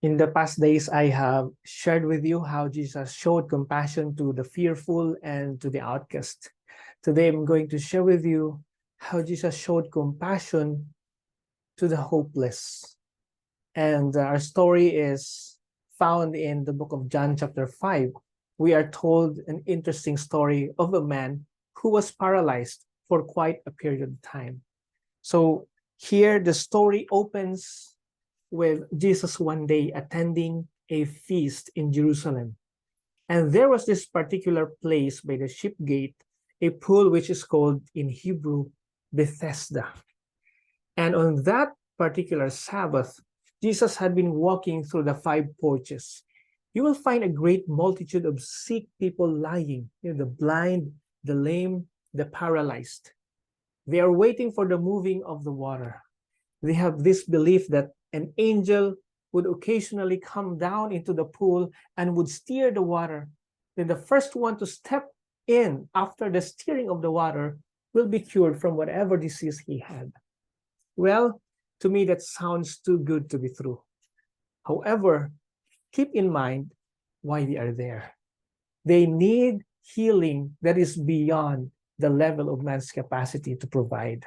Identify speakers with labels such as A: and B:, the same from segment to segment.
A: In the past days, I have shared with you how Jesus showed compassion to the fearful and to the outcast. Today, I'm going to share with you how Jesus showed compassion to the hopeless. And our story is found in the book of John, chapter 5. We are told an interesting story of a man who was paralyzed for quite a period of time. So here, the story opens with Jesus one day attending a feast in Jerusalem. And there was this particular place by the ship gate, a pool which is called in Hebrew Bethesda. And on that particular Sabbath, Jesus had been walking through the five porches. You will find a great multitude of sick people lying, the blind, the lame, the paralyzed. They are waiting for the moving of the water. They have this belief that an angel would occasionally come down into the pool and would steer the water. Then the first one to step in after the steering of the water will be cured from whatever disease he had. Well, to me, that sounds too good to be true. However, keep in mind why they are there. They need healing that is beyond the level of man's capacity to provide.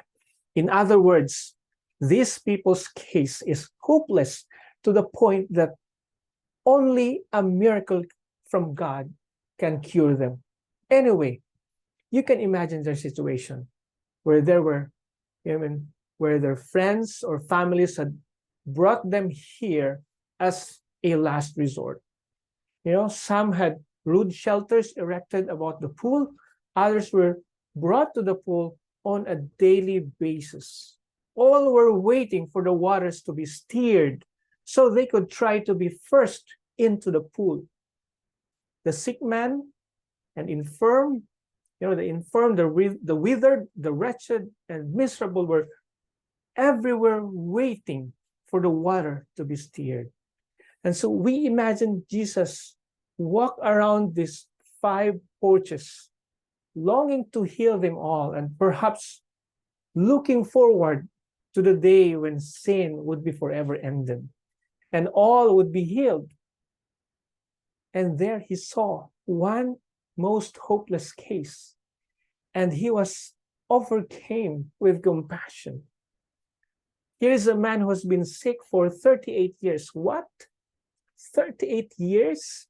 A: In other words, these people's case is hopeless to the point that only a miracle from God can cure them. Anyway, you can imagine their situation where there were, where their friends or families had brought them here as a last resort. Some had rude shelters erected about the pool. Others were brought to the pool on a daily basis. All were waiting for the waters to be steered so they could try to be first into the pool. The sick man and infirm, the infirm, the withered, the wretched, and miserable were everywhere waiting for the water to be steered. And so we imagine Jesus walk around these five porches, longing to heal them all, and perhaps looking forward to the day when sin would be forever ended and all would be healed. And there he saw one most hopeless case, and he was overcame with compassion. Here is a man who has been sick for 38 years. What? 38 years?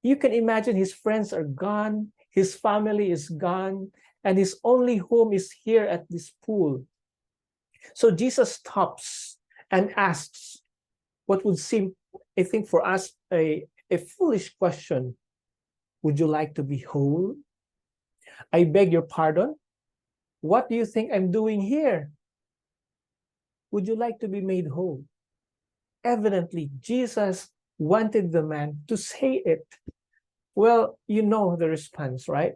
A: You can imagine his friends are gone, his family is gone, and his only home is here at this pool. So Jesus stops and asks what would seem, I think, for us a foolish question. Would you like to be whole? I beg your pardon. What do you think I'm doing here? Would you like to be made whole? Evidently, Jesus wanted the man to say it. Well, you know the response, right?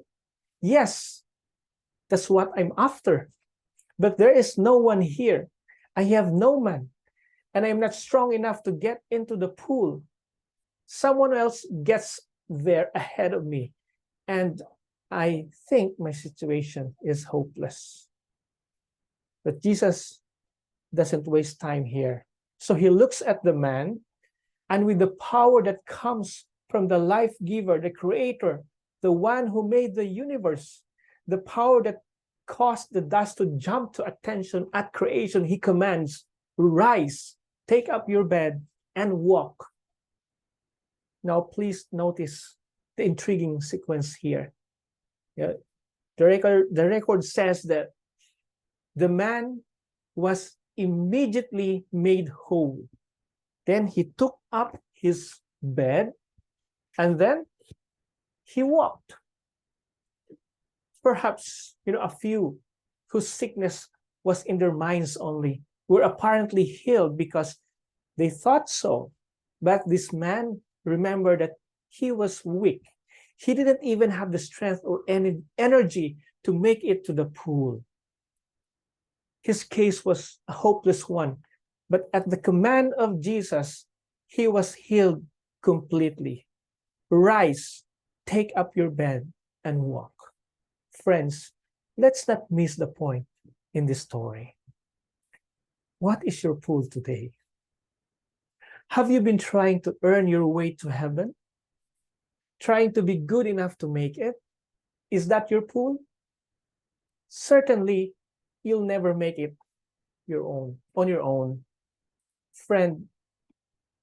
A: Yes, that's what I'm after. But there is no one here. I have no man, and I'm not strong enough to get into the pool. Someone else gets there ahead of me, and I think my situation is hopeless. But Jesus doesn't waste time here. So he looks at the man, and with the power that comes from the life giver, the creator, the one who made the universe, the power that caused the dust to jump to attention at creation, he commands, rise, take up your bed, and walk. Now, please notice the intriguing sequence here. The record says that the man was immediately made whole. Then he took up his bed, and then he walked. Perhaps, a few whose sickness was in their minds only were apparently healed because they thought so. But this man remembered that he was weak. He didn't even have the strength or any energy to make it to the pool. His case was a hopeless one, but at the command of Jesus, he was healed completely. Rise, take up your bed, and walk. Friends, let's not miss the point in this story. What is your pool today? Have you been trying to earn your way to heaven? Trying to be good enough to make it? Is that your pool? Certainly, you'll never make it on your own. Friend,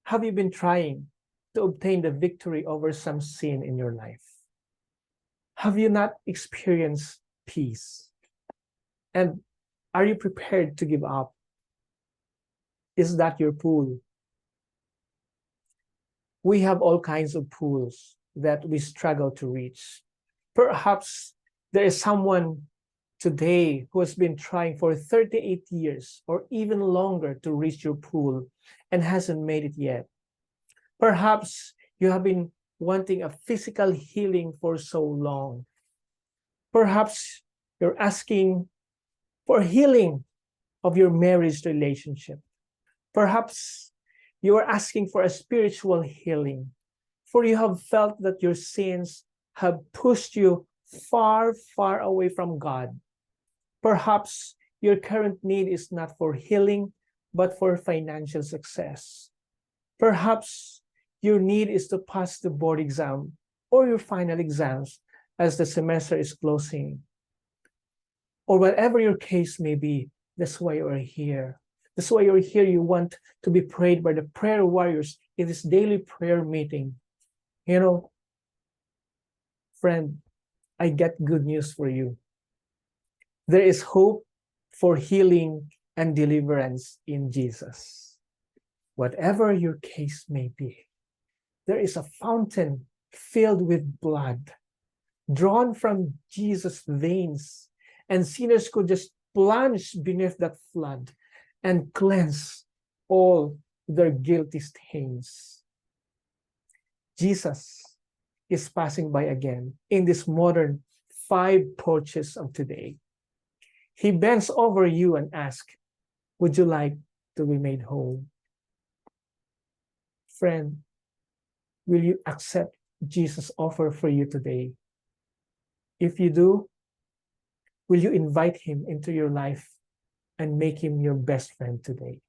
A: have you been trying to obtain the victory over some sin in your life? Have you not experienced peace? And are you prepared to give up? Is that your pool? We have all kinds of pools that we struggle to reach. Perhaps there is someone today who has been trying for 38 years or even longer to reach your pool and hasn't made it yet. Perhaps you have been wanting a physical healing for so long. Perhaps you're asking for healing of your marriage relationship. Perhaps you are asking for a spiritual healing, for you have felt that your sins have pushed you far, far away from God. Perhaps your current need is not for healing, but for financial success. Perhaps your need is to pass the board exam or your final exams as the semester is closing. Or whatever your case may be, that's why you are here. That's why you're here. You want to be prayed by the prayer warriors in this daily prayer meeting. You know, friend, I get good news for you. There is hope for healing and deliverance in Jesus. Whatever your case may be, there is a fountain filled with blood drawn from Jesus' veins, and sinners could just plunge beneath that flood and cleanse all their guilty stains. Jesus is passing by again in this modern 5 porches of today. He bends over you and asks, would you like to be made whole? Friend, will you accept Jesus' offer for you today? If you do, will you invite him into your life and make him your best friend today?